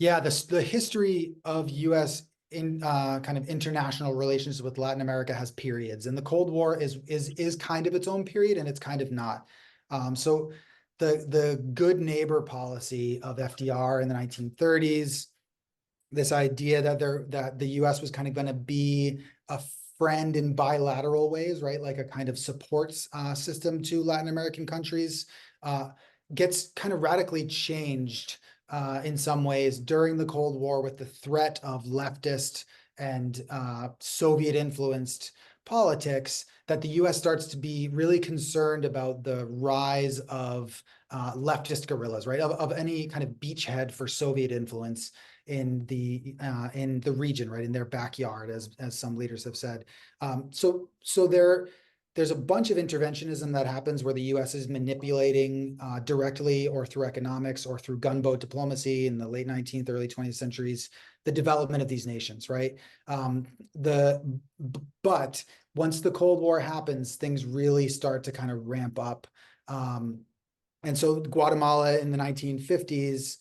Yeah, the history of U.S. in kind of international relations with Latin America has periods, and the Cold War is kind of its own period, and it's kind of not. So the good neighbor policy of FDR in the 1930s, this idea that the U.S. was kind of going to be a friend in bilateral ways, right? Like a kind of supports system to Latin American countries, uh, gets kind of radically changed in some ways during the Cold War with the threat of leftist and Soviet-influenced politics, that the U.S. starts to be really concerned about the rise of leftist guerrillas, right? Of any kind of beachhead for Soviet influence in the region, right, in their backyard, as some leaders have said. So there's a bunch of interventionism that happens where the U.S. is manipulating directly or through economics or through gunboat diplomacy in the late 19th, early 20th centuries, the development of these nations, right? But once the Cold War happens, things really start to kind of ramp up. And so Guatemala in the 1950s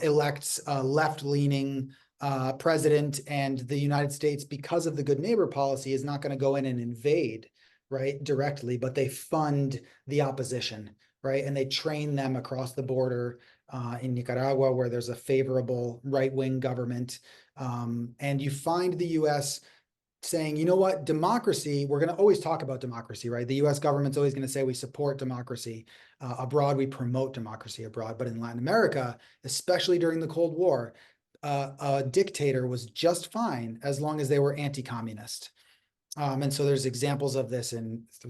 elects a left-leaning president, and the United States, because of the good neighbor policy, is not going to go in and invade, right, directly, but they fund the opposition, right, and they train them across the border in Nicaragua, where there's a favorable right-wing government, and you find the U.S. saying, you know what, democracy, we're going to always talk about democracy, right? The US government's always going to say we support democracy abroad, we promote democracy abroad. But in Latin America, especially during the Cold War, a dictator was just fine as long as they were anti-communist. And so there's examples of this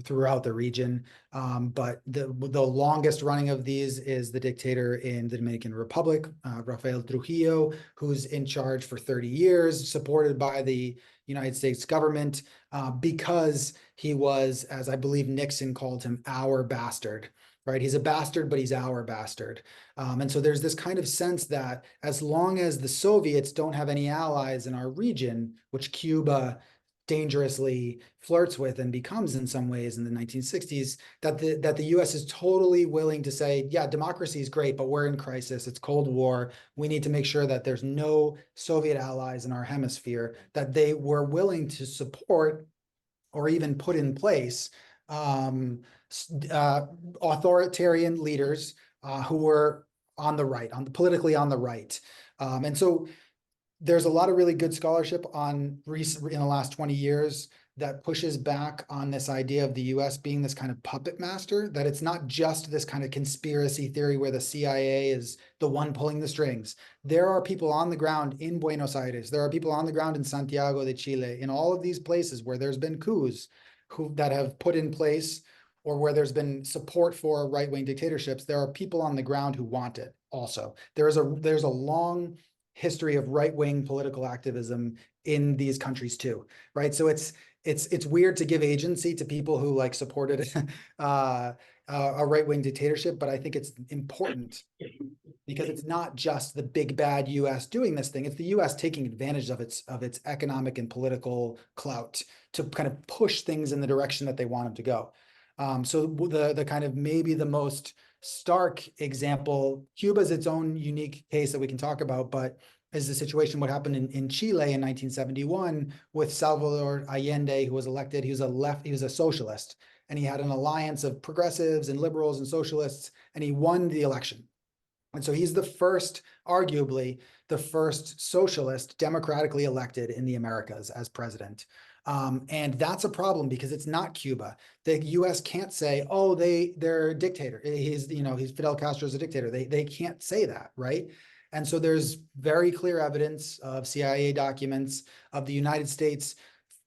throughout the region. But the longest running of these is the dictator in the Dominican Republic, Rafael Trujillo, who's in charge for 30 years, supported by the United States government, because he was, as I believe Nixon called him, our bastard. Right? He's a bastard, but he's our bastard. And so there's this kind of sense that as long as the Soviets don't have any allies in our region, which Cuba dangerously flirts with and becomes in some ways in the 1960s, that the US is totally willing to say, yeah, democracy is great, but we're in crisis. It's Cold War. We need to make sure that there's no Soviet allies in our hemisphere, that they were willing to support or even put in place authoritarian leaders who were on the right, politically on the right. And so there's a lot of really good scholarship in the last 20 years that pushes back on this idea of the US being this kind of puppet master, that it's not just this kind of conspiracy theory where the CIA is the one pulling the strings. There are people on the ground in Buenos Aires. There are people on the ground in Santiago de Chile, in all of these places where there's been coups that have put in place, or where there's been support for right-wing dictatorships. There are people on the ground who want it also. There's a long history of right-wing political activism in these countries too, right? So it's weird to give agency to people who like supported a right-wing dictatorship, but I think it's important because it's not just the big bad US doing this thing. It's the US taking advantage of its economic and political clout to kind of push things in the direction that they want them to go. So the kind of maybe the most stark example, Cuba's its own unique case that we can talk about, but is the situation what happened in Chile in 1971 with Salvador Allende, who was elected. He was a socialist, and he had an alliance of progressives and liberals and socialists, and he won the election. And so he's arguably the first socialist democratically elected in the Americas as president. And that's a problem because it's not Cuba. The US can't say, oh, they're a dictator. He's Fidel Castro's a dictator. They can't say that, right? And so there's very clear evidence of CIA documents of the United States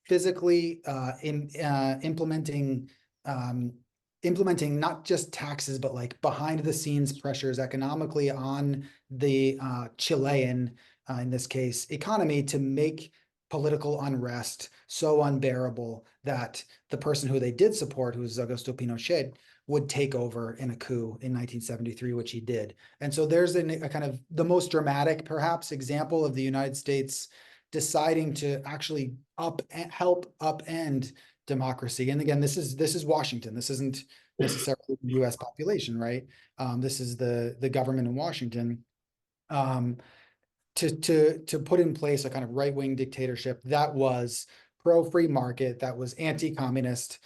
physically implementing not just taxes, but like behind the scenes pressures economically on the Chilean, in this case, economy to make political unrest so unbearable that the person who they did support, who was Augusto Pinochet, would take over in a coup in 1973, which he did. And so there's a kind of the most dramatic, perhaps, example of the United States deciding to actually help upend democracy. And again, this is Washington. This isn't necessarily the U.S. population, right? This is the government in Washington. to put in place a kind of right-wing dictatorship that was pro-free market, that was anti-communist,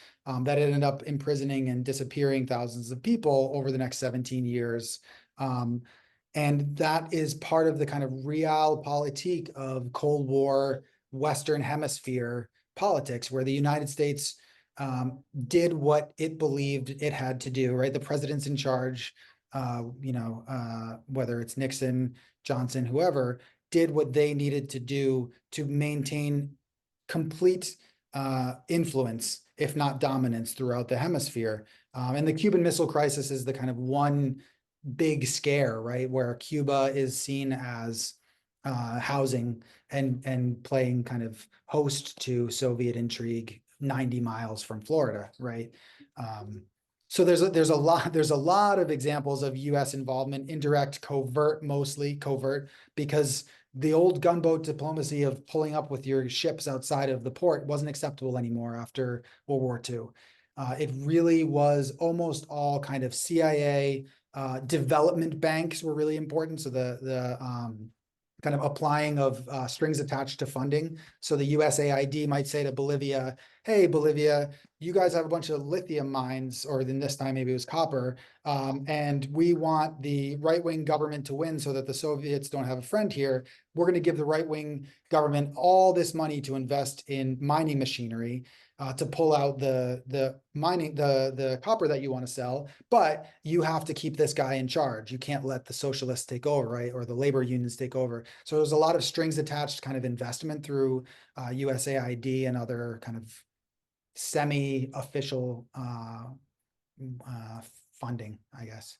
that ended up imprisoning and disappearing thousands of people over the next 17 years. And that is part of the kind of realpolitik of Cold War Western Hemisphere politics, where the United States did what it believed it had to do, right? The president's in charge, whether it's Nixon, Johnson, whoever, did what they needed to do to maintain complete influence, if not dominance, throughout the hemisphere. And the Cuban Missile Crisis is the kind of one big scare, right? Where Cuba is seen as housing and playing kind of host to Soviet intrigue 90 miles from Florida, right? So there's a lot of examples of U.S. involvement, indirect, covert, mostly covert, because the old gunboat diplomacy of pulling up with your ships outside of the port wasn't acceptable anymore after World War II. It really was almost all kind of CIA. Development banks were really important. So the kind of applying of strings attached to funding. So the USAID might say to Bolivia, hey, Bolivia, you guys have a bunch of lithium mines, or then this time maybe it was copper, and we want the right-wing government to win so that the Soviets don't have a friend here. We're going to give the right-wing government all this money to invest in mining machinery to pull out the copper that you want to sell, but you have to keep this guy in charge. You can't let the socialists take over, right? Or the labor unions take over. So there's a lot of strings attached kind of investment through USAID and other kind of semi-official funding, I guess.